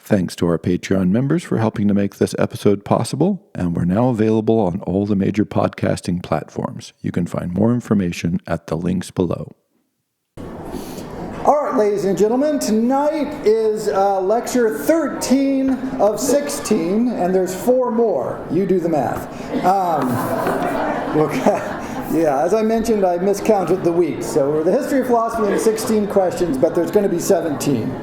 Thanks to our Patreon members for helping to make this episode possible, and we're now available on all the major podcasting platforms. You can find more information at the links below. All right, ladies and gentlemen, tonight is lecture 13 of 16, and there's 4 more. You do the math. Yeah, as I mentioned, I miscounted the weeks. So we're the history of philosophy in 16 questions, but there's going to be 17.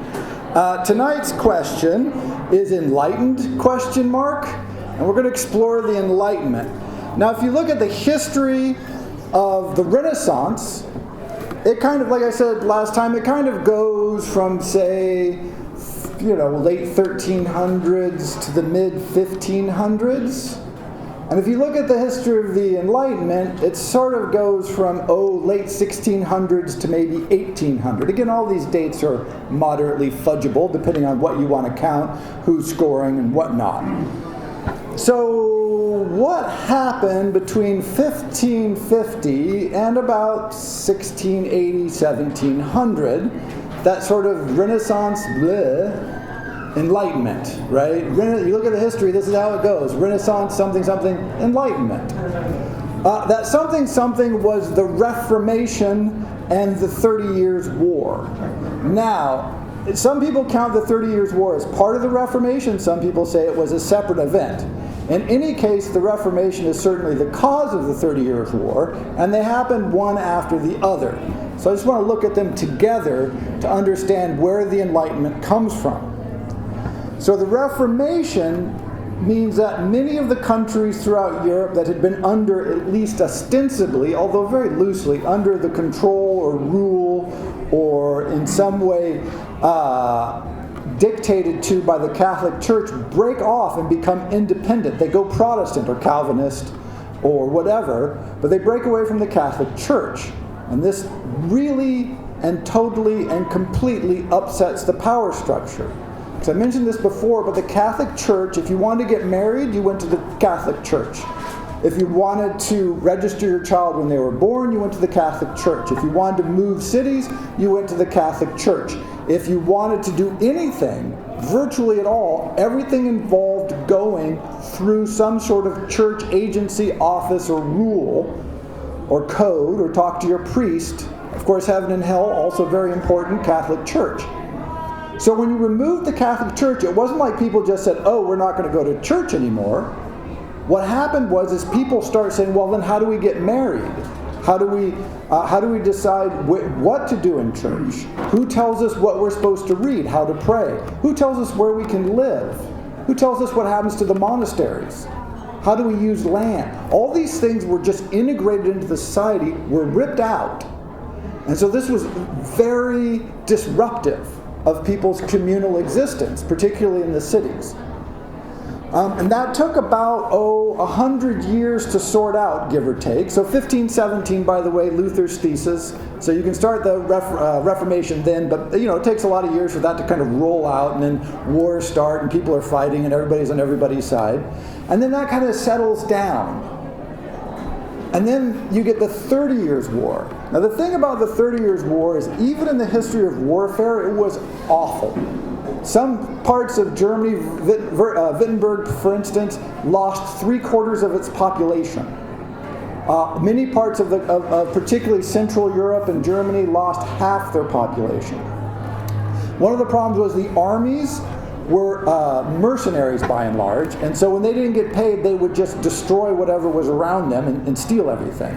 Tonight's question is Enlightened, and we're going to explore the Enlightenment. Now, if you look at the history of the Renaissance, it kind of, like I said last time, it kind of goes from, say, late 1300s to the mid 1500s. And if you look at the history of the Enlightenment, it sort of goes from, late 1600s to maybe 1800. Again, all these dates are moderately fudgeable, depending on what you want to count, who's scoring, and whatnot. So, what happened between 1550 and about 1680, 1700, that sort of Renaissance, Enlightenment, right? You look at the history, this is how it goes. Renaissance, something, Enlightenment. That something was the Reformation and the 30 Years' War. Now, some people count the 30 Years' War as part of the Reformation. Some people say it was a separate event. In any case, the Reformation is certainly the cause of the 30 Years' War, and they happened one after the other. So I just want to look at them together to understand where the Enlightenment comes from. So the Reformation means that many of the countries throughout Europe that had been under, at least ostensibly, although very loosely, under the control or rule or in some way dictated to by the Catholic Church, break off and become independent. They go Protestant or Calvinist or whatever, but they break away from the Catholic Church. And this really and totally and completely upsets the power structure. I mentioned this before, but the Catholic Church, if you wanted to get married, you went to the Catholic Church. If you wanted to register your child when they were born, you went to the Catholic Church. If you wanted to move cities, you went to the Catholic Church. If you wanted to do anything, virtually at all, everything involved going through some sort of church agency, office, or rule, or code, or talk to your priest. Of course, heaven and hell, also very important, Catholic Church. So when you removed the Catholic Church, it wasn't like people just said, we're not going to go to church anymore. What happened was people start saying, well, then how do we get married? How do we decide what to do in church? Who tells us what we're supposed to read, how to pray? Who tells us where we can live? Who tells us what happens to the monasteries? How do we use land? All these things were just integrated into the society, were ripped out. And so this was very disruptive of people's communal existence, particularly in the cities. And that took about, 100 years to sort out, give or take. So 1517, by the way, Luther's thesis. So you can start the Reformation then, but it takes a lot of years for that to kind of roll out, and then wars start, and people are fighting, and everybody's on everybody's side. And then that kind of settles down. And then you get the 30 Years' War. Now the thing about the 30 Years' War is even in the history of warfare, it was awful. Some parts of Germany, Wittenberg, for instance, lost 3/4 of its population. Many parts of particularly Central Europe and Germany lost half their population. One of the problems was the armies were mercenaries by and large, and so when they didn't get paid, they would just destroy whatever was around them and steal everything.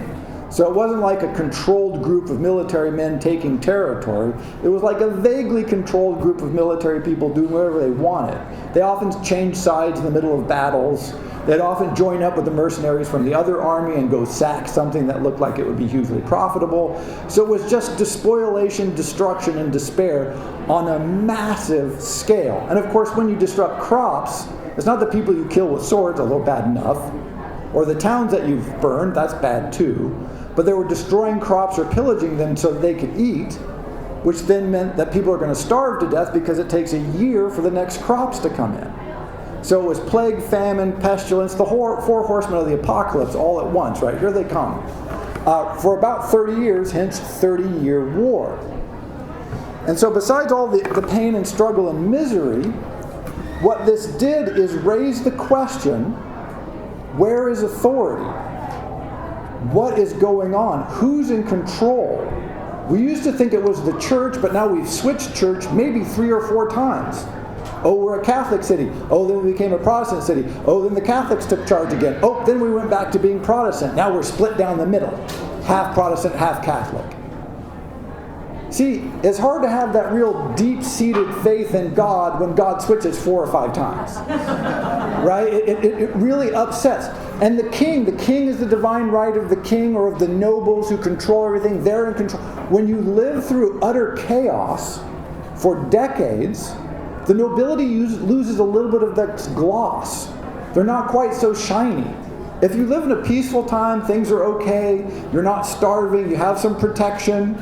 So it wasn't like a controlled group of military men taking territory. It was like a vaguely controlled group of military people doing whatever they wanted. They often changed sides in the middle of battles. They'd often join up with the mercenaries from the other army and go sack something that looked like it would be hugely profitable. So it was just despoliation, destruction, and despair on a massive scale. And of course, when you disrupt crops, it's not the people you kill with swords, although bad enough, or the towns that you've burned, that's bad too. But they were destroying crops or pillaging them so that they could eat, which then meant that people are going to starve to death because it takes a year for the next crops to come in. So it was plague, famine, pestilence, the 4 horsemen of the apocalypse all at once, right? Here they come. For about 30 years, hence 30-year war. And so besides all the pain and struggle and misery, what this did is raise the question, where is authority? What is going on? Who's in control? We used to think it was the church, but now we've switched church maybe 3 or 4 times. Oh, we're a Catholic city. Oh, then we became a Protestant city. Oh, then the Catholics took charge again. Oh, then we went back to being Protestant. Now we're split down the middle. Half Protestant, half Catholic. See, it's hard to have that real deep-seated faith in God when God switches 4 or 5 times. Right? It really upsets. And the king is the divine right of the king or of the nobles who control everything. They're in control. When you live through utter chaos for decades, the nobility loses a little bit of that gloss. They're not quite so shiny. If you live in a peaceful time, things are okay, you're not starving, you have some protection,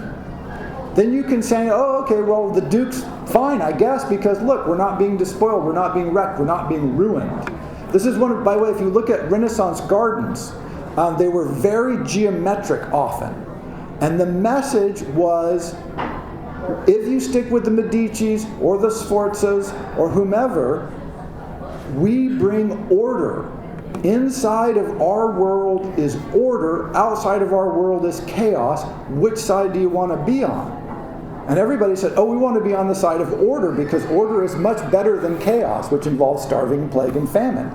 then you can say, oh, okay, well, the Duke's fine, I guess, because look, we're not being despoiled, we're not being wrecked, we're not being ruined. This is one of, by the way, if you look at Renaissance gardens, they were very geometric often. And the message was, if you stick with the Medicis or the Sforzas or whomever, we bring order. Inside of our world is order, outside of our world is chaos. Which side do you want to be on? And everybody said, oh, we want to be on the side of order because order is much better than chaos, which involves starving, plague, and famine.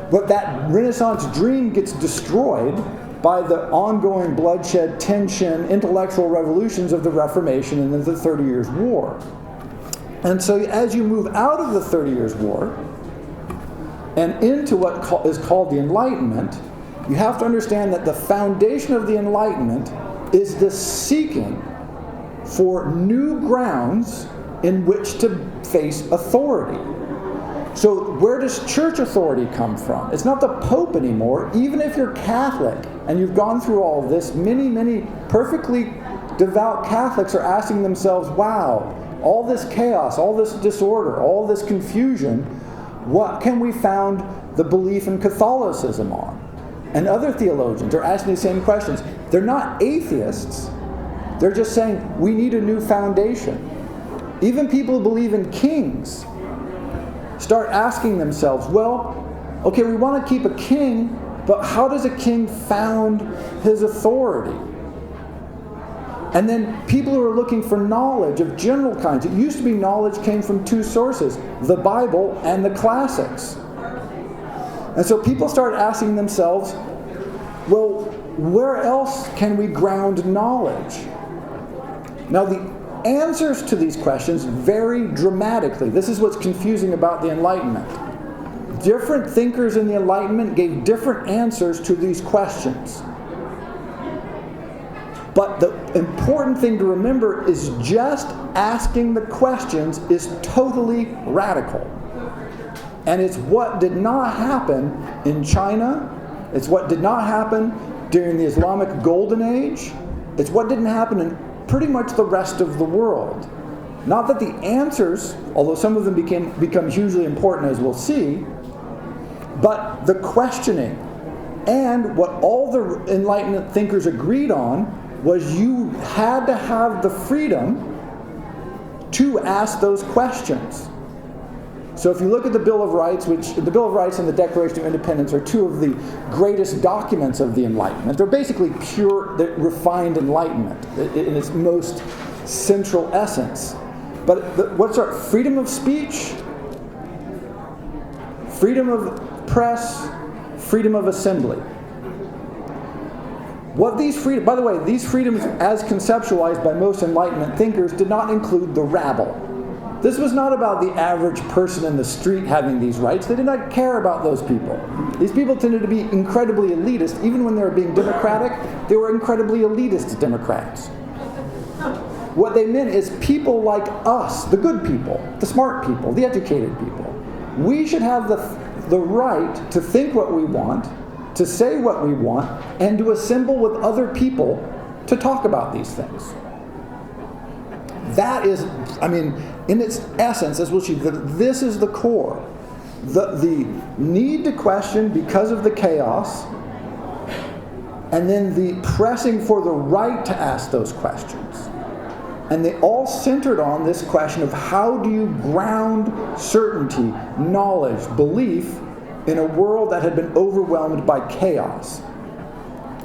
But that Renaissance dream gets destroyed by the ongoing bloodshed, tension, intellectual revolutions of the Reformation and then the 30 Years' War. And so as you move out of the 30 Years' War and into what is called the Enlightenment, you have to understand that the foundation of the Enlightenment is the seeking for new grounds in which to face authority. So where does church authority come from? It's not the Pope anymore. Even if you're Catholic and you've gone through all of this, many perfectly devout Catholics are asking themselves, wow, all this chaos, all this disorder, all this confusion, what can we found the belief in Catholicism on? And other theologians are asking the same questions. They're not atheists. They're just saying, we need a new foundation. Even people who believe in kings start asking themselves, well, okay, we want to keep a king, but how does a king found his authority? And then people who are looking for knowledge of general kinds. It used to be knowledge came from 2 sources, the Bible and the classics. And so people start asking themselves, well, where else can we ground knowledge? Now, the answers to these questions vary dramatically. This is what's confusing about the Enlightenment. Different thinkers in the Enlightenment gave different answers to these questions. But the important thing to remember is just asking the questions is totally radical. And it's what did not happen in China. It's what did not happen during the Islamic Golden Age. It's what didn't happen in pretty much the rest of the world. Not that the answers, although some of them become hugely important as we'll see, but the questioning and what all the Enlightenment thinkers agreed on was you had to have the freedom to ask those questions. So if you look at the Bill of Rights, which the Bill of Rights and the Declaration of Independence are 2 of the greatest documents of the Enlightenment. They're basically pure, refined Enlightenment in its most central essence. But what's our freedom of speech, freedom of press, freedom of assembly. What these freedoms, by the way, these freedoms as conceptualized by most Enlightenment thinkers did not include the rabble. This was not about the average person in the street having these rights. They did not care about those people. These people tended to be incredibly elitist. Even when they were being democratic, they were incredibly elitist Democrats. What they meant is people like us, the good people, the smart people, the educated people. We should have the right to think what we want, to say what we want, and to assemble with other people to talk about these things. That is, in its essence, as we'll see, this is the core. The need to question because of the chaos, and then the pressing for the right to ask those questions. And they all centered on this question of how do you ground certainty, knowledge, belief in a world that had been overwhelmed by chaos.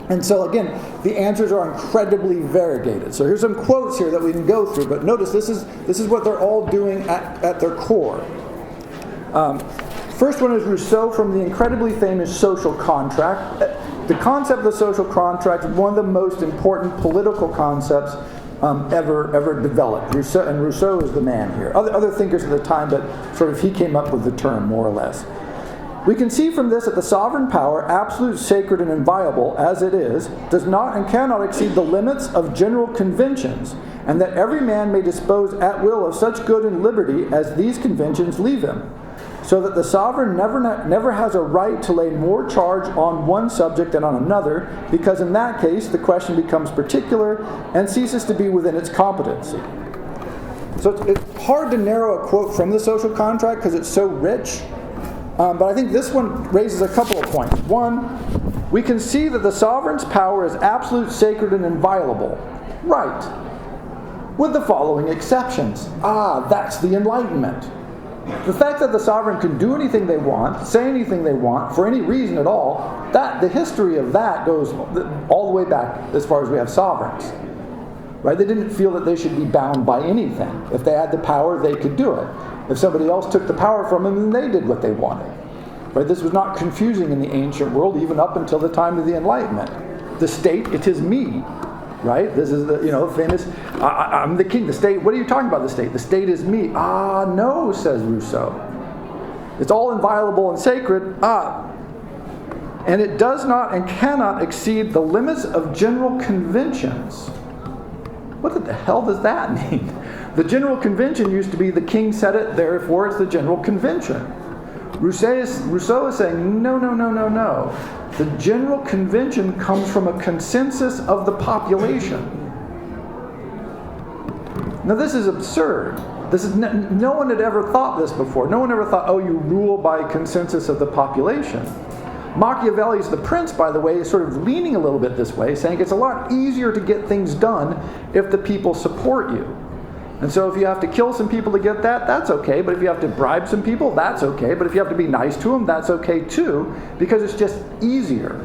And so again, the answers are incredibly variegated. So here's some quotes here that we can go through, but notice this is what they're all doing at their core. First one is Rousseau from the incredibly famous Social Contract. The concept of the social contract is one of the most important political concepts ever developed. Rousseau is the man here. Other thinkers at the time, but sort of he came up with the term, more or less. We can see from this that the sovereign power, absolute, sacred, and inviolable, as it is, does not and cannot exceed the limits of general conventions, and that every man may dispose at will of such good and liberty as these conventions leave him, so that the sovereign never has a right to lay more charge on one subject than on another, because in that case the question becomes particular and ceases to be within its competency. So it's hard to narrow a quote from the Social Contract because it's so rich. But I think this one raises a couple of points. One, we can see that the sovereign's power is absolute, sacred, and inviolable. Right. With the following exceptions. That's the Enlightenment. The fact that the sovereign can do anything they want, say anything they want, for any reason at all, the history of that goes all the way back as far as we have sovereigns. Right? They didn't feel that they should be bound by anything. If they had the power, they could do it. If somebody else took the power from them, then they did what they wanted. Right? This was not confusing in the ancient world, even up until the time of the Enlightenment. The state, it is me. Right? This is the famous, I'm the king. The state, what are you talking about, the state? The state is me. No, says Rousseau. It's all inviolable and sacred. And it does not and cannot exceed the limits of general conventions. What the hell does that mean? The general convention used to be the king said it, therefore it's the general convention. Rousseau is saying, no. The general convention comes from a consensus of the population. Now this is absurd. This is no one had ever thought this before. No one ever thought, you rule by consensus of the population. Machiavelli's The Prince, by the way, is sort of leaning a little bit this way, saying it's a lot easier to get things done if the people support you. And so if you have to kill some people to get that, that's okay. But if you have to bribe some people, that's okay. But if you have to be nice to them, that's okay too, because it's just easier.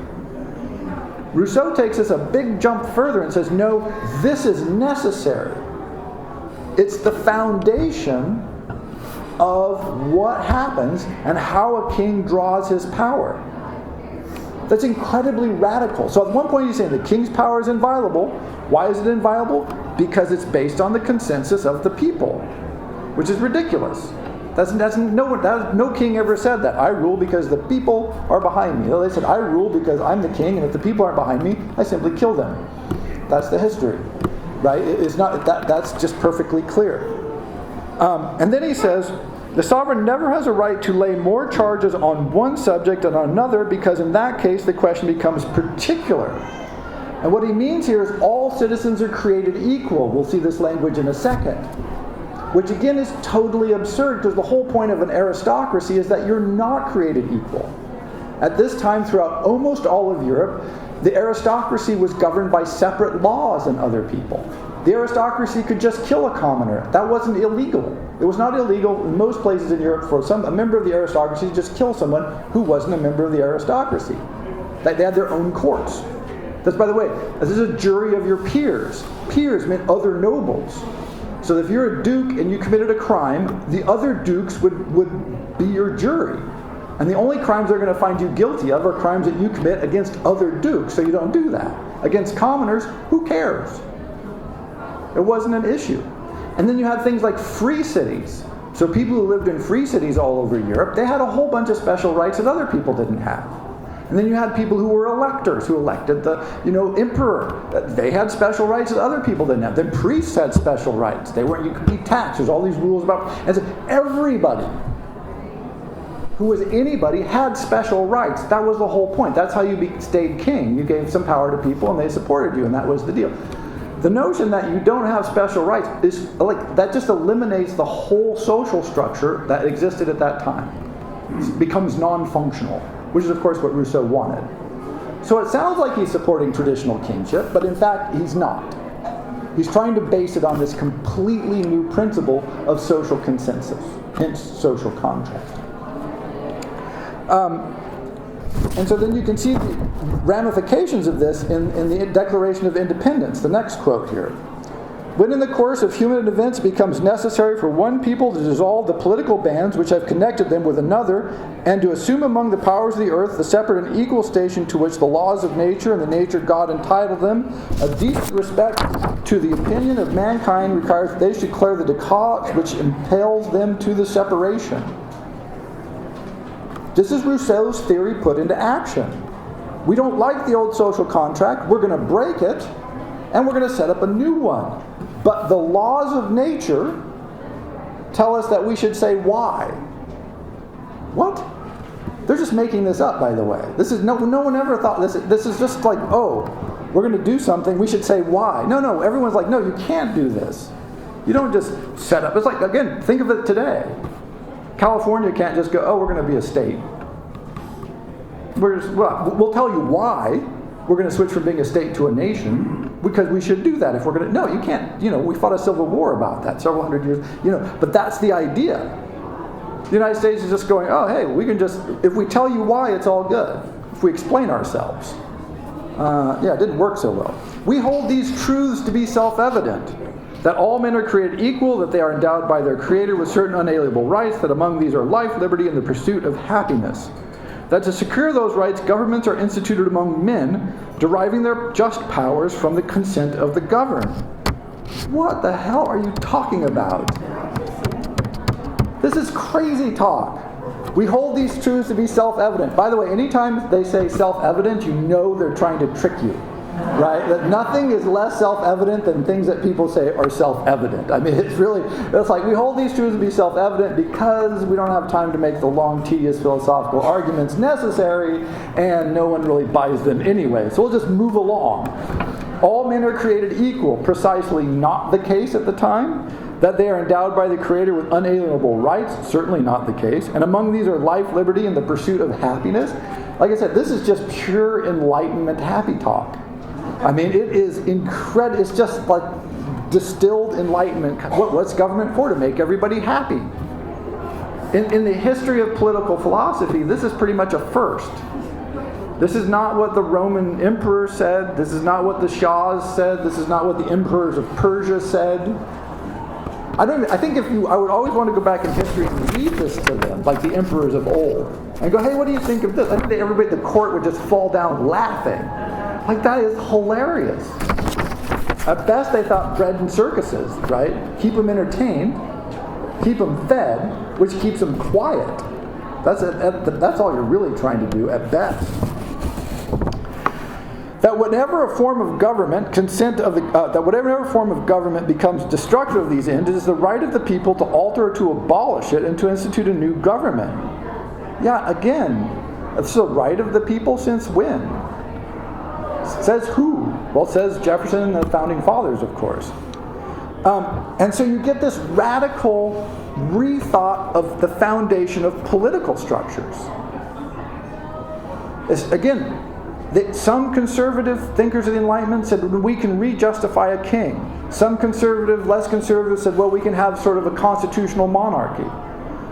Rousseau takes us a big jump further and says, no, this is necessary. It's the foundation of what happens and how a king draws his power. That's incredibly radical. So at one point he's saying the king's power is inviolable. Why is it inviolable? Because it's based on the consensus of the people, which is ridiculous. No king ever said that. I rule because the people are behind me. They said, I rule because I'm the king, and if the people aren't behind me, I simply kill them. That's the history, right? It's not that's just perfectly clear. And then he says, the sovereign never has a right to lay more charges on one subject than on another, because in that case the question becomes particular. And what he means here is all citizens are created equal. We'll see this language in a second. Which again is totally absurd, because the whole point of an aristocracy is that you're not created equal. At this time, throughout almost all of Europe, the aristocracy was governed by separate laws than other people. The aristocracy could just kill a commoner. That wasn't illegal. It was not illegal in most places in Europe for a member of the aristocracy to just kill someone who wasn't a member of the aristocracy. They had their own courts. That's, by the way, this is a jury of your peers. Peers meant other nobles. So if you're a duke and you committed a crime, the other dukes would be your jury. And the only crimes they're going to find you guilty of are crimes that you commit against other dukes, so you don't do that. Against commoners, who cares? It wasn't an issue. And then you had things like free cities. So people who lived in free cities all over Europe, they had a whole bunch of special rights that other people didn't have. And then you had people who were electors, who elected the emperor. They had special rights that other people didn't have. Then priests had special rights. You could be taxed. There's all these rules about. And so everybody who was anybody had special rights. That was the whole point. That's how you stayed king. You gave some power to people and they supported you, and that was the deal. The notion that you don't have special rights is that just eliminates the whole social structure that existed at that time. It becomes non-functional, which is of course what Rousseau wanted. So it sounds like he's supporting traditional kingship, but in fact he's not. He's trying to base it on this completely new principle of social consensus, hence social contract. And so then you can see the ramifications of this in the Declaration of Independence, the next quote here. When in the course of human events it becomes necessary for one people to dissolve the political bands which have connected them with another, and to assume among the powers of the earth the separate and equal station to which the laws of nature and the nature God entitled them, a deep respect to the opinion of mankind requires that they should declare the decalogue which impels them to the separation. This is Rousseau's theory put into action. We don't like the old social contract, we're going to break it, and we're going to set up a new one. But the laws of nature tell us that we should say why. What? They're just making this up, by the way. This is no one ever thought this. This is just like, oh, we're going to do something, we should say why. No, everyone's like, no, you can't do this. You don't just set up. It's like, again, think of it today. California can't just go, oh, we're going to be a state. We'll tell you why we're going to switch from being a state to a nation, because we should do that if we're going to. No, you can't. We fought a civil war about that several hundred years. But that's the idea. The United States is just going, oh, hey, we can just, if we tell you why, it's all good. If we explain ourselves. It didn't work so well. We hold these truths to be self-evident. That all men are created equal, that they are endowed by their Creator with certain unalienable rights, that among these are life, liberty, and the pursuit of happiness. That to secure those rights, governments are instituted among men, deriving their just powers from the consent of the governed. What the hell are you talking about? This is crazy talk. We hold these truths to be self-evident. By the way, anytime they say self-evident, you know they're trying to trick you. Right? That nothing is less self-evident than things that people say are self-evident. I mean, it's like we hold these truths to be self-evident because we don't have time to make the long, tedious philosophical arguments necessary, and no one really buys them anyway. So we'll just move along. All men are created equal, precisely not the case at the time. That they are endowed by the Creator with unalienable rights, certainly not the case. And among these are life, liberty, and the pursuit of happiness. Like I said, this is just pure Enlightenment happy talk. I mean, it is incredible. It's just like distilled Enlightenment. What's government for? To make everybody happy. In the history of political philosophy, this is pretty much a first. This is not what the Roman emperor said. This is not what the Shahs said. This is not what the emperors of Persia said. I would always want to go back in history and read this to them, like the emperors of old, and go, hey, what do you think of this? I think everybody at the court would just fall down laughing. Like, that is hilarious. At best, they thought bread and circuses, right? Keep them entertained, keep them fed, which keeps them quiet. That's all you're really trying to do at best. That whatever form of government becomes destructive of these ends, it is the right of the people to alter or to abolish it and to institute a new government. Yeah, again, it's the right of the people since when? Says who? Well, it says Jefferson and the Founding Fathers, of course. And so you get this radical rethought of the foundation of political structures. Some conservative thinkers of the Enlightenment said we can re-justify a king. Some conservative, less conservative, said, well, we can have sort of a constitutional monarchy.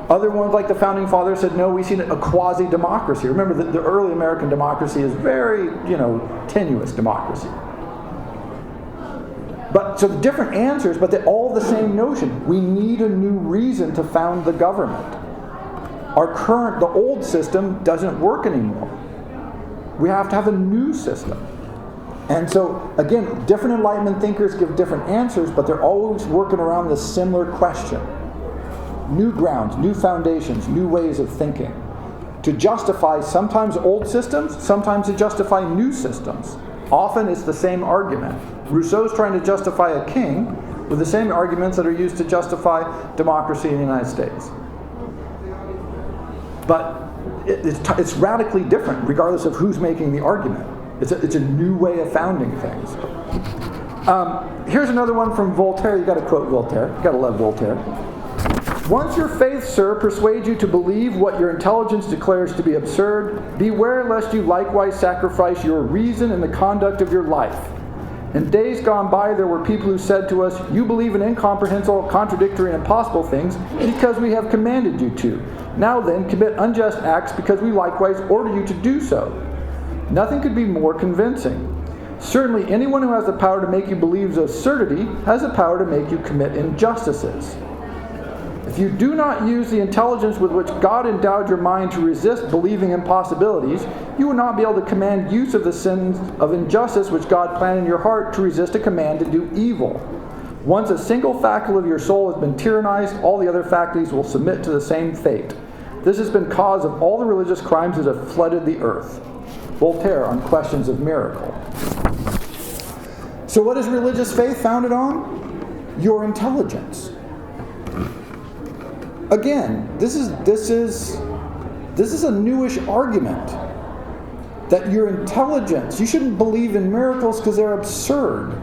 Other ones, like the Founding Fathers, said, no, we see a quasi-democracy. Remember, the early American democracy is very, tenuous democracy. But so the different answers, but they're all the same notion. We need a new reason to found the government. The old system doesn't work anymore. We have to have a new system. And so, again, different Enlightenment thinkers give different answers, but they're always working around this similar question. New grounds, new foundations, new ways of thinking. To justify sometimes old systems, sometimes to justify new systems. Often it's the same argument. Rousseau's trying to justify a king with the same arguments that are used to justify democracy in the United States. But it's radically different regardless of who's making the argument. It's a new way of founding things. Here's another one from Voltaire. You got to quote Voltaire. You got to love Voltaire. Once your faith, sir, persuades you to believe what your intelligence declares to be absurd, beware lest you likewise sacrifice your reason in the conduct of your life. In days gone by, there were people who said to us, "You believe in incomprehensible, contradictory, and impossible things because we have commanded you to. Now then, commit unjust acts because we likewise order you to do so." Nothing could be more convincing. Certainly, anyone who has the power to make you believe absurdity has the power to make you commit injustices. If you do not use the intelligence with which God endowed your mind to resist believing impossibilities, you will not be able to command use of the sins of injustice which God planted in your heart to resist a command to do evil. Once a single faculty of your soul has been tyrannized, all the other faculties will submit to the same fate. This has been cause of all the religious crimes that have flooded the earth. Voltaire on Questions of Miracle. So what is religious faith founded on? Your intelligence. Again, this is a newish argument that your intelligence, you shouldn't believe in miracles because they're absurd.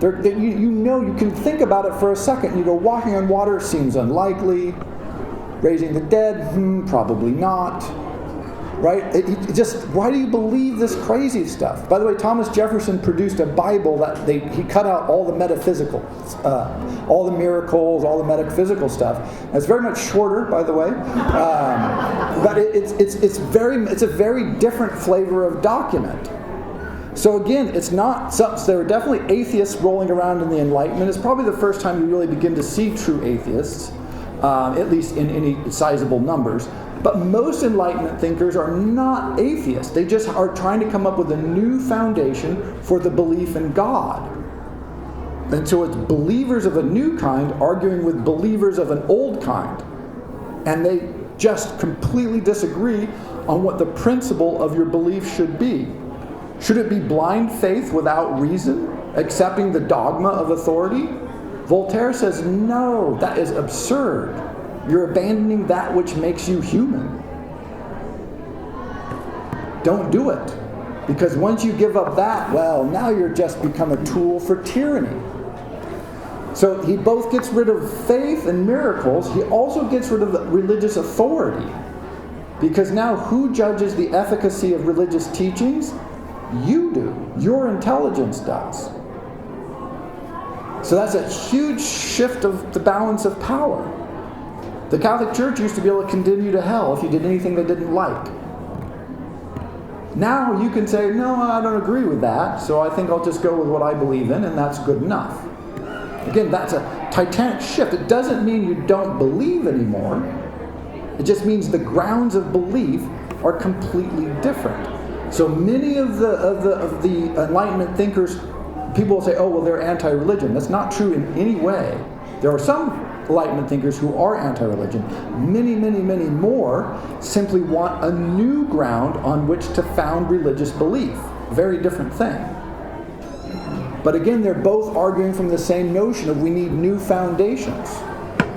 You can think about it for a second. You go, walking on water seems unlikely. Raising the dead, probably not. Right? Why do you believe this crazy stuff? By the way, Thomas Jefferson produced a Bible that he cut out all the metaphysical, all the miracles, all the metaphysical stuff. And it's very much shorter, by the way, but it's a very different flavor of document. So again, it's not. There are definitely atheists rolling around in the Enlightenment. It's probably the first time you really begin to see true atheists, at least in any sizable numbers. But most Enlightenment thinkers are not atheists. They just are trying to come up with a new foundation for the belief in God. And so it's believers of a new kind arguing with believers of an old kind. And they just completely disagree on what the principle of your belief should be. Should it be blind faith without reason, accepting the dogma of authority? Voltaire says, no, that is absurd. You're abandoning that which makes you human. Don't do it. Because once you give up that, well, now you're just become a tool for tyranny. So he both gets rid of faith and miracles. He also gets rid of the religious authority. Because now who judges the efficacy of religious teachings? You do. Your intelligence does. So that's a huge shift of the balance of power. The Catholic Church used to be able to condemn you to hell if you did anything they didn't like. Now you can say, no, I don't agree with that, so I think I'll just go with what I believe in, and that's good enough. Again, that's a titanic shift. It doesn't mean you don't believe anymore. It just means the grounds of belief are completely different. So many of the Enlightenment thinkers, people will say, oh, well, they're anti-religion. That's not true in any way. There are some Enlightenment thinkers who are anti-religion. Many, many, many more simply want a new ground on which to found religious belief. Very different thing. But again, they're both arguing from the same notion of we need new foundations.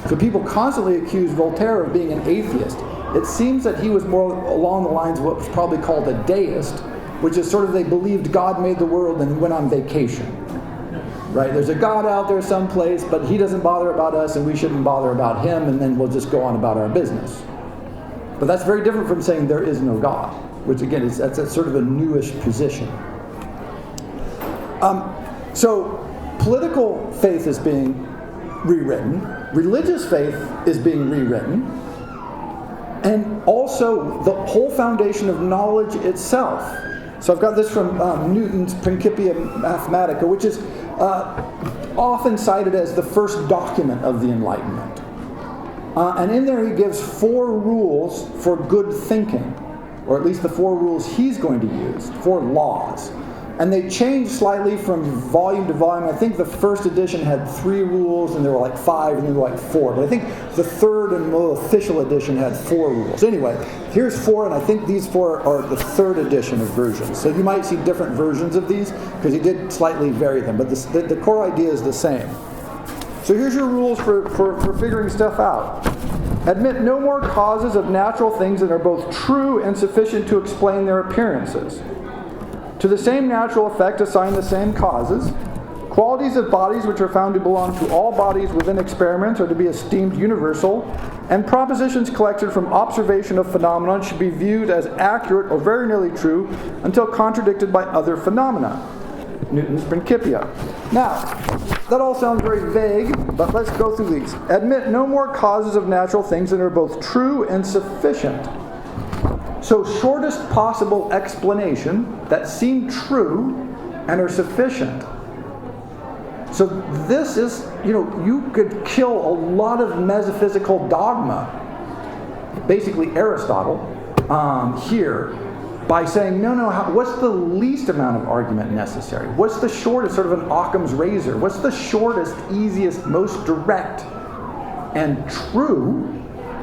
So people constantly accuse Voltaire of being an atheist. It seems that he was more along the lines of what was probably called a deist, which is sort of they believed God made the world and went on vacation. Right? There's a God out there someplace, but he doesn't bother about us and we shouldn't bother about him, and then we'll just go on about our business. But that's very different from saying there is no God, which again, that's sort of a newish position. So political faith is being rewritten. Religious faith is being rewritten. And also the whole foundation of knowledge itself. So I've got this from Newton's Principia Mathematica, which is often cited as the first document of the Enlightenment. And in there he gives 4 rules for good thinking, or at least the 4 rules he's going to use, 4 laws. And they change slightly from volume to volume. I think the first edition had 3 rules, and there were like 5, and there were like 4. But I think the third and more official edition had 4 rules. Anyway, here's 4, and I think these 4 are the third edition of versions. So you might see different versions of these, because he did slightly vary them. But the core idea is the same. So here's your rules for figuring stuff out. Admit no more causes of natural things than are both true and sufficient to explain their appearances. To the same natural effect assign the same causes. Qualities of bodies which are found to belong to all bodies within experiments are to be esteemed universal, and propositions collected from observation of phenomena should be viewed as accurate or very nearly true until contradicted by other phenomena. Newton's Principia. Now, that all sounds very vague, but let's go through these. Admit no more causes of natural things than are both true and sufficient. So, shortest possible explanation that seem true and are sufficient. So this is, you could kill a lot of metaphysical dogma, basically Aristotle, here, by saying, what's the least amount of argument necessary? What's the shortest, sort of an Occam's razor? What's the shortest, easiest, most direct and true,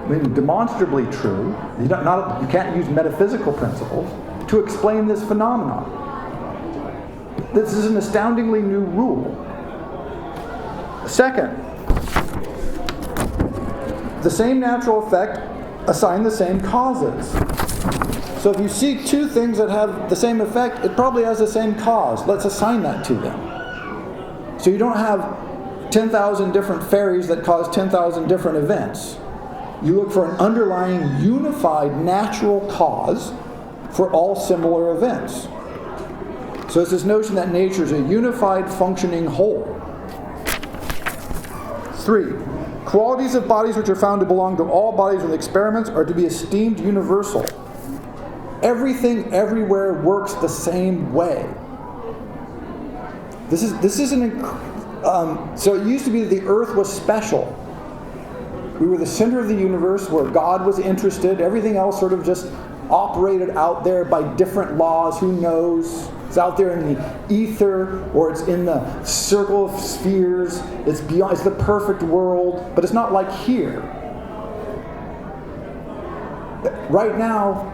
demonstrably true, you can't use metaphysical principles, to explain this phenomenon? This is an astoundingly new rule. Second, the same natural effect assign the same causes. So if you see two things that have the same effect, it probably has the same cause. Let's assign that to them. So you don't have 10,000 different fairies that cause 10,000 different events. You look for an underlying unified natural cause for all similar events. So it's this notion that nature is a unified functioning whole. 3. Qualities of bodies which are found to belong to all bodies with experiments are to be esteemed universal. Everything everywhere works the same way. So it used to be that the earth was special. We were the center of the universe where God was interested. Everything else sort of just operated out there by different laws. Who knows? It's out there in the ether, or it's in the circle of spheres. It's beyond. It's the perfect world, but it's not like here. Right now,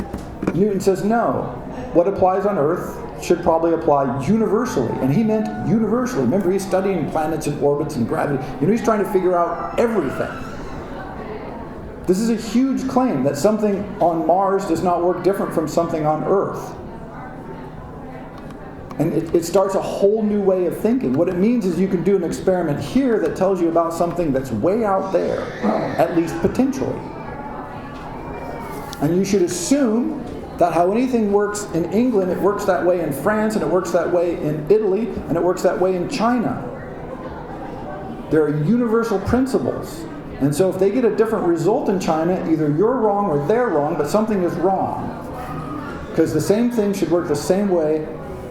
Newton says no. What applies on Earth should probably apply universally, and he meant universally. Remember, he's studying planets and orbits and gravity. He's trying to figure out everything. This is a huge claim that something on Mars does not work different from something on Earth. And it starts a whole new way of thinking. What it means is you can do an experiment here that tells you about something that's way out there, at least potentially. And you should assume that how anything works in England, it works that way in France, and it works that way in Italy, and it works that way in China. There are universal principles. And so if they get a different result in China, either you're wrong or they're wrong, but something is wrong. Because the same thing should work the same way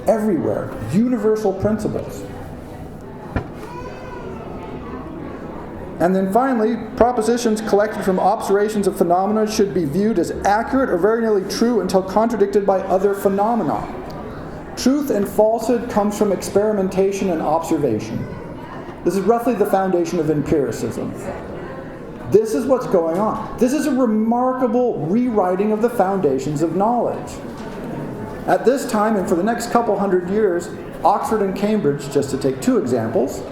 everywhere. Universal principles. And then finally, propositions collected from observations of phenomena should be viewed as accurate or very nearly true until contradicted by other phenomena. Truth and falsehood comes from experimentation and observation. This is roughly the foundation of empiricism. This is what's going on. This is a remarkable rewriting of the foundations of knowledge. At this time, and for the next couple hundred years, Oxford and Cambridge, just to take two examples,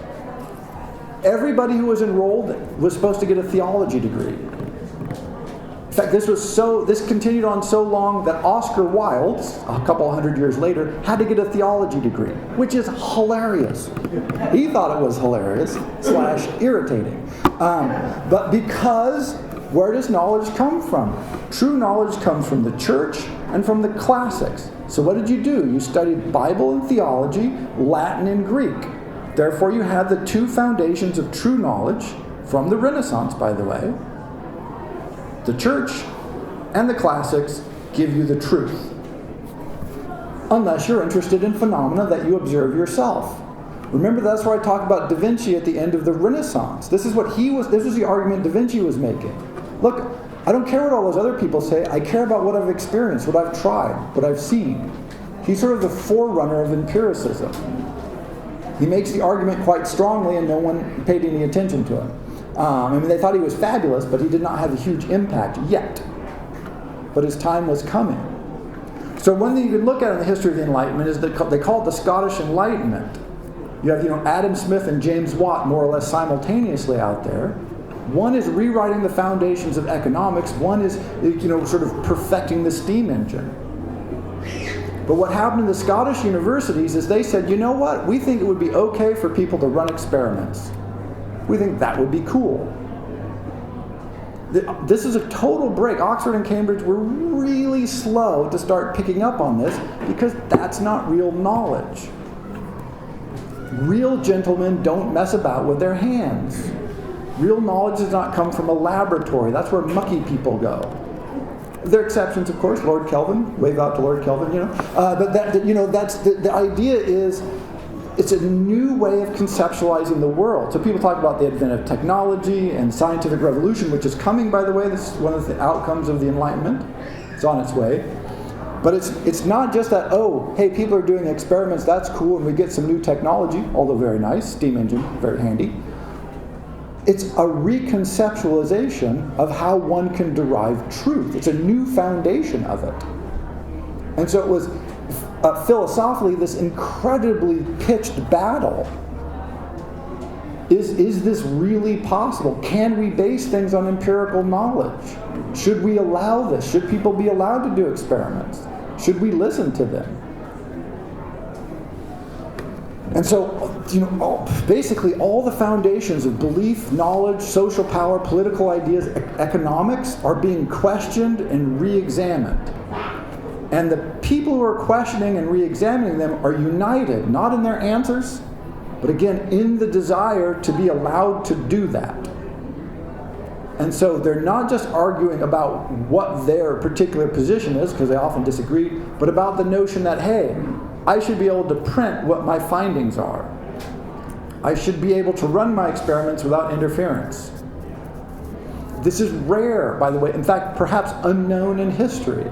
everybody who was enrolled was supposed to get a theology degree. In fact, this continued on so long that Oscar Wilde, a couple hundred years later, had to get a theology degree, which is hilarious. He thought it was hilarious / irritating. But because, where does knowledge come from? True knowledge comes from the church and from the classics. So what did you do? You studied Bible and theology, Latin and Greek. Therefore, you had the two foundations of true knowledge from the Renaissance, by the way. The church and the classics give you the truth. Unless you're interested in phenomena that you observe yourself. Remember, that's where I talk about Da Vinci at the end of the Renaissance. This was the argument Da Vinci was making. Look, I don't care what all those other people say. I care about what I've experienced, what I've tried, what I've seen. He's sort of the forerunner of empiricism. He makes the argument quite strongly, and no one paid any attention to him. They thought he was fabulous, but he did not have a huge impact yet. But his time was coming. So one thing you can look at in the history of the Enlightenment is that they call it the Scottish Enlightenment. You have, Adam Smith and James Watt more or less simultaneously out there. One is rewriting the foundations of economics. One is, sort of perfecting the steam engine. But what happened in the Scottish universities is they said, you know what? We think it would be okay for people to run experiments. We think that would be cool. This is a total break. Oxford and Cambridge were really slow to start picking up on this because that's not real knowledge. Real gentlemen don't mess about with their hands. Real knowledge does not come from a laboratory. That's where mucky people go. There are exceptions, of course. Lord Kelvin, wave out to Lord Kelvin, But that's the idea is it's a new way of conceptualizing the world. So people talk about the advent of technology and scientific revolution, which is coming, by the way. This is one of the outcomes of the Enlightenment. It's on its way. But it's not just that, oh, hey, people are doing experiments, that's cool, and we get some new technology, although very nice, steam engine, very handy. It's a reconceptualization of how one can derive truth. It's a new foundation of it. And so it was philosophically this incredibly pitched battle. Is this really possible? Can we base things on empirical knowledge? Should we allow this? Should people be allowed to do experiments? Should we listen to them? And so, basically all the foundations of belief, knowledge, social power, political ideas, economics are being questioned and re-examined. And the people who are questioning and re-examining them are united, not in their answers, but again, in the desire to be allowed to do that. And so they're not just arguing about what their particular position is, because they often disagree, but about the notion that, hey, I should be able to print what my findings are. I should be able to run my experiments without interference. This is rare, by the way, in fact, perhaps unknown in history.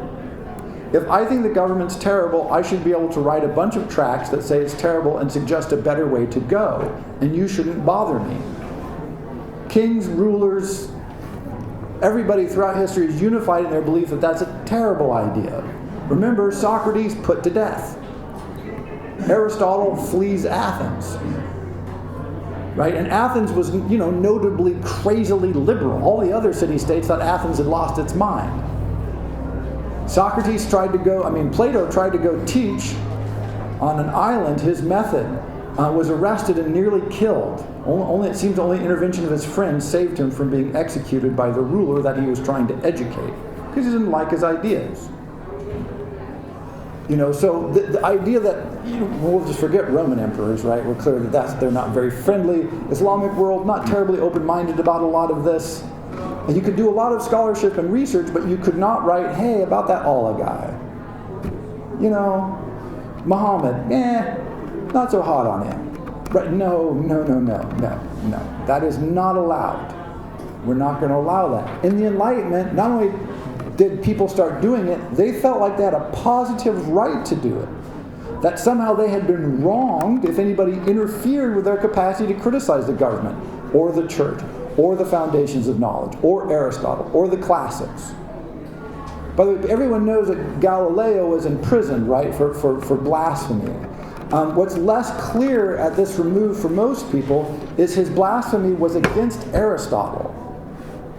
If I think the government's terrible, I should be able to write a bunch of tracts that say it's terrible and suggest a better way to go, and you shouldn't bother me. Kings, rulers, everybody throughout history is unified in their belief that that's a terrible idea. Remember, Socrates put to death. Aristotle flees Athens. Right? And Athens was, notably crazily liberal. All the other city-states thought Athens had lost its mind. Plato tried to go teach on an island his method, was arrested and nearly killed. It seems only intervention of his friends saved him from being executed by the ruler that he was trying to educate, because he didn't like his ideas. So the idea that, we'll just forget Roman emperors, right? We're clear that they're not very friendly. Islamic world, not terribly open-minded about a lot of this. And you could do a lot of scholarship and research, but you could not write, hey, about that Allah guy. Muhammad, not so hot on him. Right? No. That is not allowed. We're not going to allow that. In the Enlightenment, not only did people start doing it, they felt like they had a positive right to do it. That somehow they had been wronged if anybody interfered with their capacity to criticize the government, or the church, or the foundations of knowledge, or Aristotle, or the classics. By the way, everyone knows that Galileo was in prison, right, for blasphemy. What's less clear at this remove for most people is his blasphemy was against Aristotle.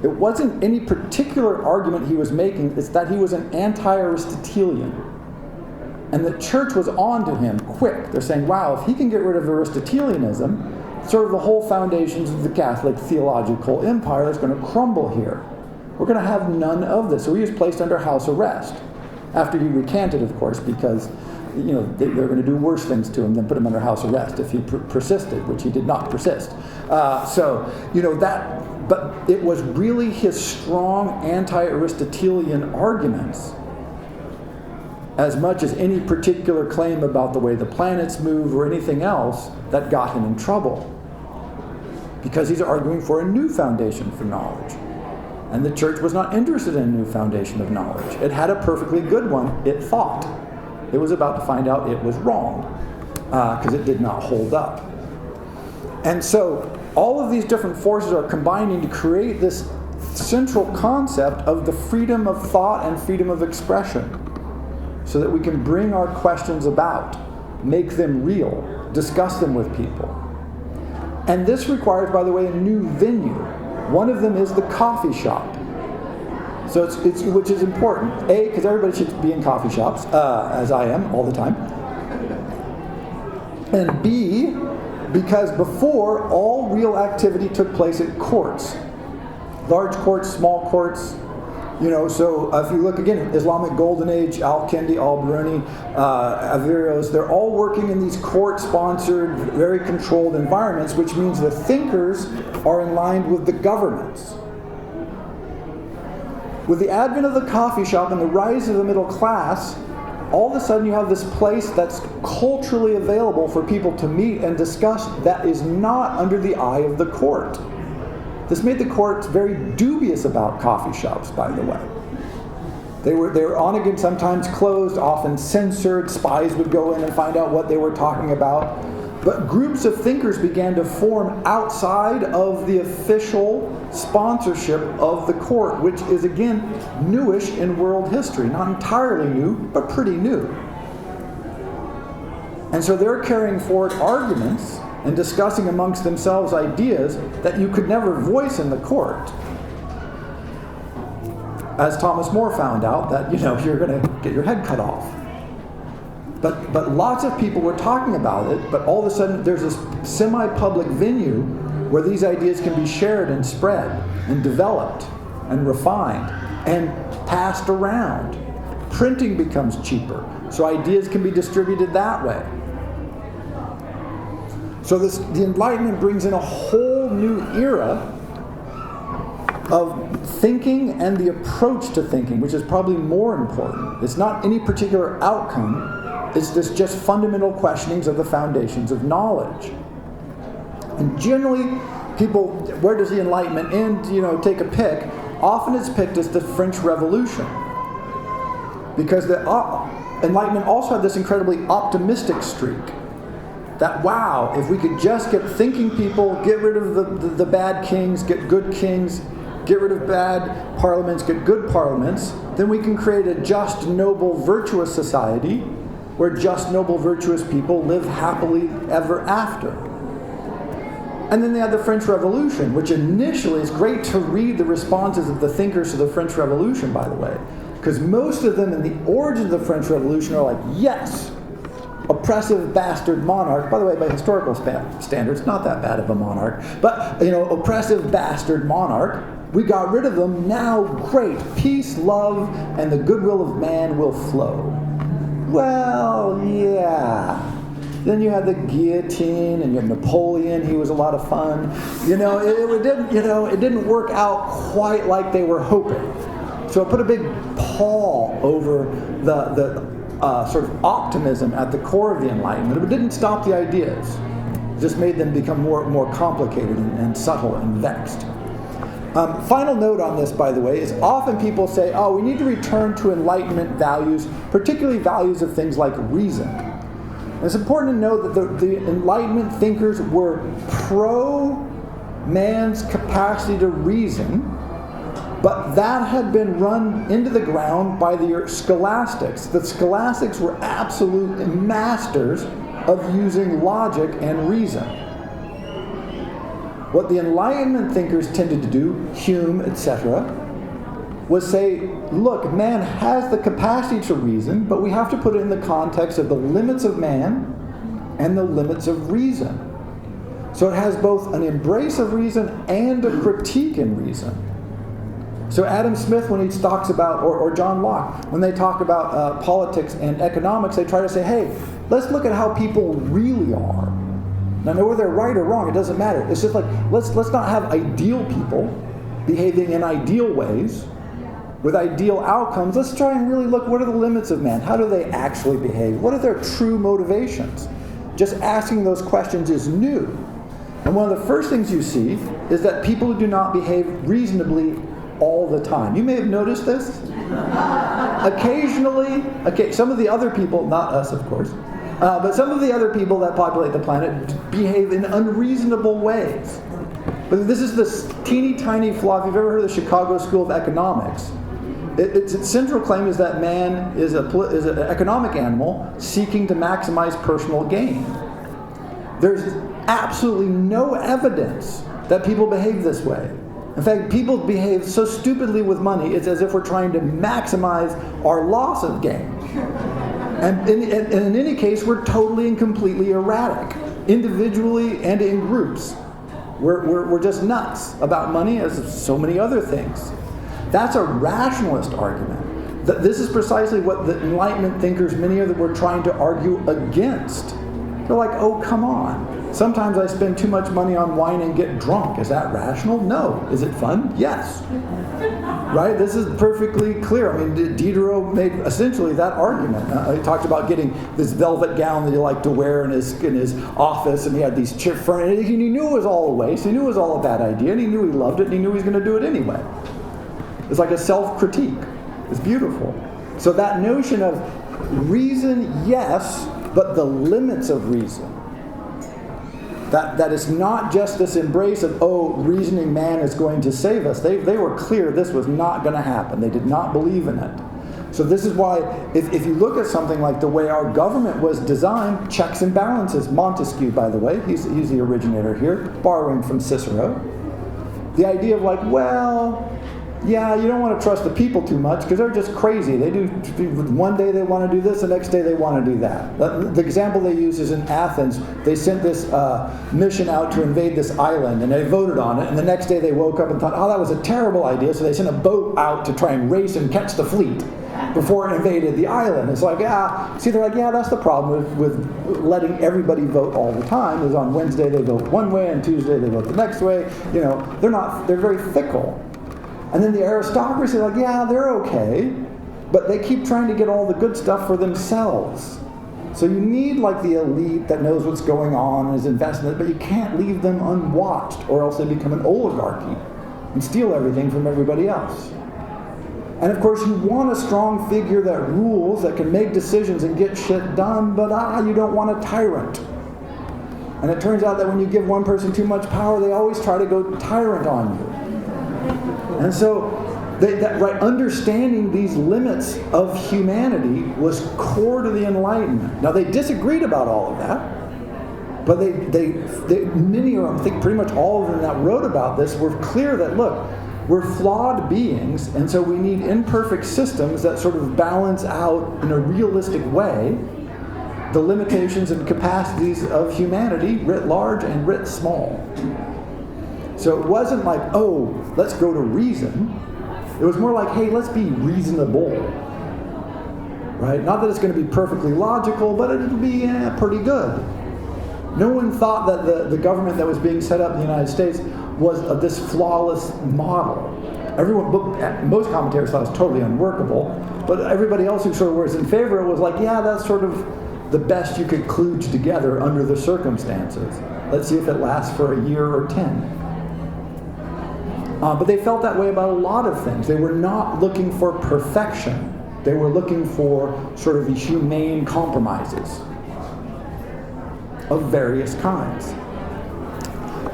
It wasn't any particular argument he was making, it's that he was an anti-Aristotelian. And the church was on to him quick. They're saying, wow, if he can get rid of Aristotelianism, sort of the whole foundations of the Catholic theological empire is going to crumble here. We're going to have none of this. So he was placed under house arrest. After he recanted, of course, because they're going to do worse things to him than put him under house arrest if he persisted, which he did not persist. But it was really his strong anti-Aristotelian arguments, as much as any particular claim about the way the planets move or anything else, that got him in trouble. Because he's arguing for a new foundation for knowledge. And the church was not interested in a new foundation of knowledge. It had a perfectly good one, it thought. It was about to find out it was wrong, because it did not hold up. And so all of these different forces are combining to create this central concept of the freedom of thought and freedom of expression, so that we can bring our questions about, make them real, discuss them with people. And this requires, by the way, a new venue. One of them is the coffee shop. So it's which is important. A, because everybody should be in coffee shops, as I am all the time. And B, because before, all real activity took place at courts. Large courts, small courts, So if you look again, Islamic Golden Age, Al-Kindi, Al-Biruni, Averroes, they're all working in these court-sponsored, very controlled environments, which means the thinkers are in line with the governments. With the advent of the coffee shop and the rise of the middle class, all of a sudden you have this place that's culturally available for people to meet and discuss that is not under the eye of the court. This made the courts very dubious about coffee shops, by the way. They were on again, sometimes closed, often censored. Spies would go in and find out what they were talking about. But groups of thinkers began to form outside of the official sponsorship of the court, which is, again, newish in world history. Not entirely new, but pretty new. And so they're carrying forward arguments and discussing amongst themselves ideas that you could never voice in the court. As Thomas More found out, that you're going to get your head cut off. But lots of people were talking about it, but all of a sudden there's this semi-public venue where these ideas can be shared and spread and developed and refined and passed around. Printing becomes cheaper, so ideas can be distributed that way. So the Enlightenment brings in a whole new era of thinking and the approach to thinking, which is probably more important. It's not any particular outcome. It's just fundamental questionings of the foundations of knowledge. And generally, people, where does the Enlightenment end? Take a pick. Often it's picked as the French Revolution. Because the Enlightenment also had this incredibly optimistic streak. That, wow, if we could just get thinking people, get rid of the bad kings, get good kings, get rid of bad parliaments, get good parliaments, then we can create a just, noble, virtuous society where just, noble, virtuous people live happily ever after. And then they had the French Revolution, which initially is great to read the responses of the thinkers to the French Revolution, by the way, because most of them in the origin of the French Revolution are like, yes, oppressive bastard monarch. By the way, by historical standards, not that bad of a monarch. But, oppressive bastard monarch. We got rid of them. Now, great. Peace, love, and the goodwill of man will flow. Well, yeah. Then you had the guillotine, and you had Napoleon. He was a lot of fun. It didn't work out quite like they were hoping. So it put a big pall over the sort of optimism at the core of the Enlightenment. It didn't stop the ideas. It just made them become more complicated and subtle and vexed. Final note on this, by the way, is often people say, we need to return to Enlightenment values, particularly values of things like reason. And it's important to know that the Enlightenment thinkers were pro-man's capacity to reason, but that had been run into the ground by the scholastics. The scholastics were absolute masters of using logic and reason. What the Enlightenment thinkers tended to do, Hume, etc., was say, look, man has the capacity to reason, but we have to put it in the context of the limits of man and the limits of reason. So it has both an embrace of reason and a critique in reason. So Adam Smith, when he talks about, or John Locke, when they talk about politics and economics, they try to say, hey, let's look at how people really are. Now, whether they're right or wrong, it doesn't matter. It's just like, let's not have ideal people behaving in ideal ways with ideal outcomes. Let's try and really look, what are the limits of man? How do they actually behave? What are their true motivations? Just asking those questions is new. And one of the first things you see is that people who do not behave reasonably all the time. You may have noticed this. Occasionally, some of the other people, not us of course, but some of the other people that populate the planet behave in unreasonable ways. But this is this teeny tiny flaw. If you've ever heard of the Chicago School of Economics, its central claim is that man is an economic animal seeking to maximize personal gain. There's absolutely no evidence that people behave this way. In fact, people behave so stupidly with money, it's as if we're trying to maximize our loss of gain. And in any case, we're totally and completely erratic, individually and in groups. We're just nuts about money, as so many other things. That's a rationalist argument. This is precisely what the Enlightenment thinkers, many of them, were trying to argue against. They're like, oh, come on. Sometimes I spend too much money on wine and get drunk. Is that rational? No. Is it fun? Yes. Right? This is perfectly clear. I mean, Diderot made essentially that argument. He talked about getting this velvet gown that he liked to wear in his office, and he had these furniture. He knew it was all a waste. He knew it was all a bad idea, and he knew he loved it, and he knew he was going to do it anyway. It's like a self-critique. It's beautiful. So that notion of reason, yes, but the limits of reason. That is not just this embrace of, oh, reasoning man is going to save us. They were clear this was not going to happen. They did not believe in it. So this is why, if you look at something like the way our government was designed, checks and balances, Montesquieu, by the way, he's the originator here, borrowing from Cicero. The idea of like, well, yeah, you don't want to trust the people too much because they're just crazy. They do, one day they want to do this, the next day they want to do that. The example they use is in Athens. They sent this mission out to invade this island, and they voted on it, and the next day they woke up and thought, oh, that was a terrible idea, so they sent a boat out to try and race and catch the fleet before it invaded the island. It's like, they're like, yeah, that's the problem with letting everybody vote all the time, is on Wednesday they vote one way, and Tuesday they vote the next way. You know, they're very fickle. And then the aristocracy are like, yeah, they're okay, but they keep trying to get all the good stuff for themselves. So you need like the elite that knows what's going on and is invested in it, but you can't leave them unwatched, or else they become an oligarchy and steal everything from everybody else. And of course you want a strong figure that rules, that can make decisions and get shit done, but you don't want a tyrant. And it turns out that when you give one person too much power, they always try to go tyrant on you. And so, understanding these limits of humanity was core to the Enlightenment. Now, they disagreed about all of that, but many of them, I think pretty much all of them that wrote about this, were clear that, look, we're flawed beings, and so we need imperfect systems that sort of balance out in a realistic way the limitations and capacities of humanity, writ large and writ small. So it wasn't like, oh, let's go to reason. It was more like, hey, let's be reasonable. Right? Not that it's going to be perfectly logical, but it'll be pretty good. No one thought that the government that was being set up in the United States was this flawless model. Most commentators thought it was totally unworkable, but everybody else who sort of was in favor of it was like, yeah, that's sort of the best you could kludge together under the circumstances. Let's see if it lasts for a year or 10. But they felt that way about a lot of things. They were not looking for perfection. They were looking for sort of humane compromises of various kinds.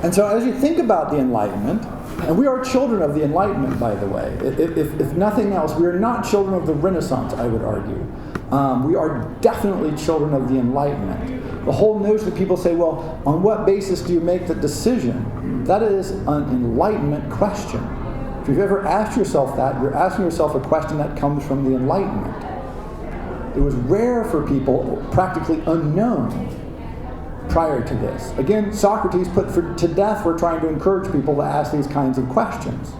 And so as you think about the Enlightenment, and we are children of the Enlightenment, by the way. If nothing else, we are not children of the Renaissance, I would argue. We are definitely children of the Enlightenment. The whole notion that people say, well, on what basis do you make the decision? That is an Enlightenment question. If you've ever asked yourself that, you're asking yourself a question that comes from the Enlightenment. It was rare for people, practically unknown, prior to this. Again, Socrates put to death for trying to encourage people to ask these kinds of questions.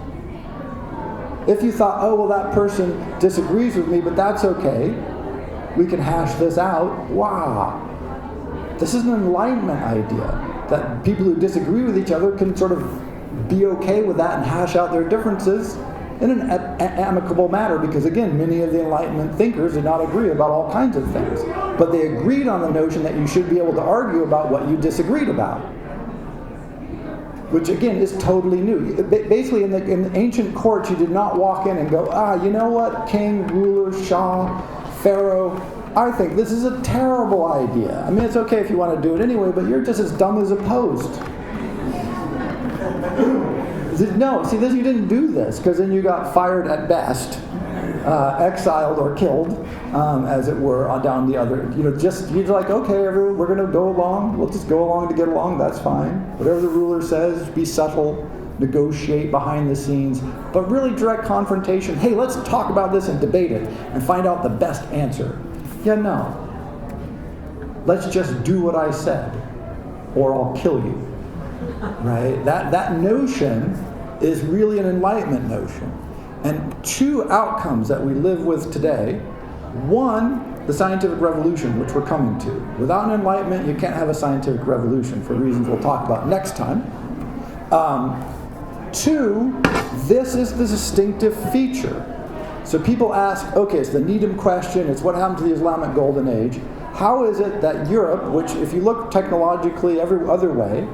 If you thought, oh, well, that person disagrees with me, but that's okay, we can hash this out. Wow. This is an Enlightenment idea, that people who disagree with each other can sort of be okay with that and hash out their differences in an amicable manner, because again, many of the Enlightenment thinkers did not agree about all kinds of things. But they agreed on the notion that you should be able to argue about what you disagreed about, which again is totally new. Basically, in the ancient courts, you did not walk in and go, you know what, king, ruler, shah, pharaoh, I think this is a terrible idea. I mean, it's okay if you want to do it anyway, but you're just as dumb as a post. No, see, you didn't do this, because then you got fired at best, exiled or killed, as it were, down the other. You're like, okay, everyone, we're going to go along. We'll just go along to get along. That's fine. Whatever the ruler says, be subtle, negotiate behind the scenes, but really direct confrontation. Hey, let's talk about this and debate it and find out the best answer. Yeah, no. Let's just do what I said, or I'll kill you. Right? That notion is really an Enlightenment notion. And two outcomes that we live with today. One, the scientific revolution, which we're coming to. Without an enlightenment, you can't have a scientific revolution for reasons we'll talk about next time. Two, this is the distinctive feature. So people ask, okay, it's the Needham question, it's what happened to the Islamic Golden Age. How is it that Europe, which if you look technologically every other way,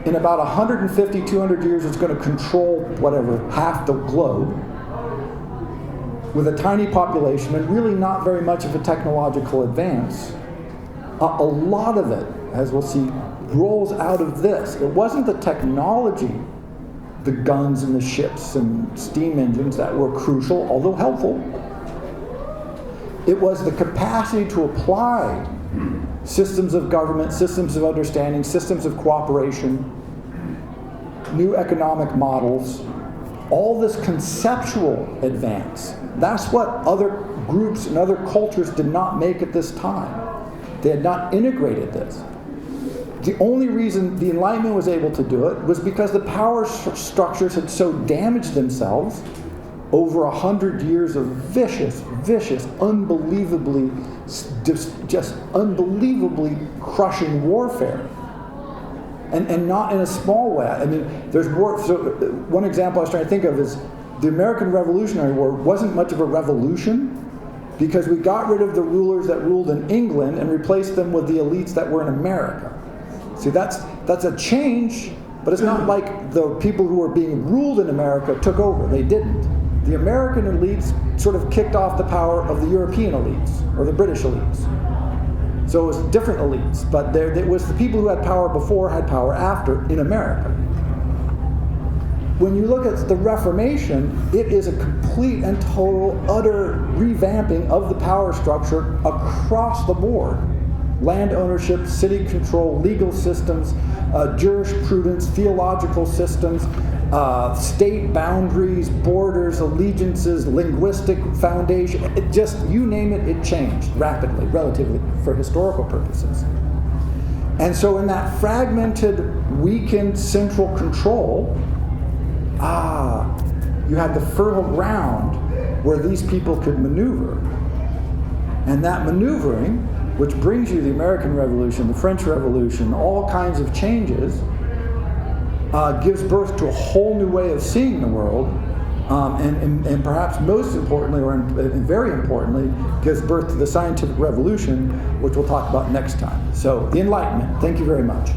in about 150, 200 years is going to control whatever, half the globe, with a tiny population and really not very much of a technological advance. A lot of it, as we'll see, rolls out of this. It wasn't the technology, the guns and the ships and steam engines that were crucial, although helpful. It was the capacity to apply systems of government, systems of understanding, systems of cooperation, new economic models, all this conceptual advance. That's what other groups and other cultures did not make at this time. They had not integrated this. The only reason the Enlightenment was able to do it was because the power structures had so damaged themselves over 100 years of vicious, unbelievably, just unbelievably crushing warfare. And not in a small way. I mean, there's more. So one example I was trying to think of is the American Revolutionary War wasn't much of a revolution because we got rid of the rulers that ruled in England and replaced them with the elites that were in America. See, that's a change, but it's not like the people who were being ruled in America took over. They didn't. The American elites sort of kicked off the power of the European elites or the British elites. So it was different elites, but it was the people who had power before had power after in America. When you look at the Reformation, it is a complete and total, utter revamping of the power structure across the board. Land ownership, city control, legal systems, jurisprudence, theological systems, state boundaries, borders, allegiances, linguistic foundation. It just, you name it, it changed rapidly, relatively, for historical purposes. And so in that fragmented, weakened central control, you had the fertile ground where these people could maneuver. And that maneuvering, which brings you the American Revolution, the French Revolution, all kinds of changes, gives birth to a whole new way of seeing the world, and perhaps most importantly, and very importantly, gives birth to the scientific revolution, which we'll talk about next time. So, the Enlightenment. Thank you very much.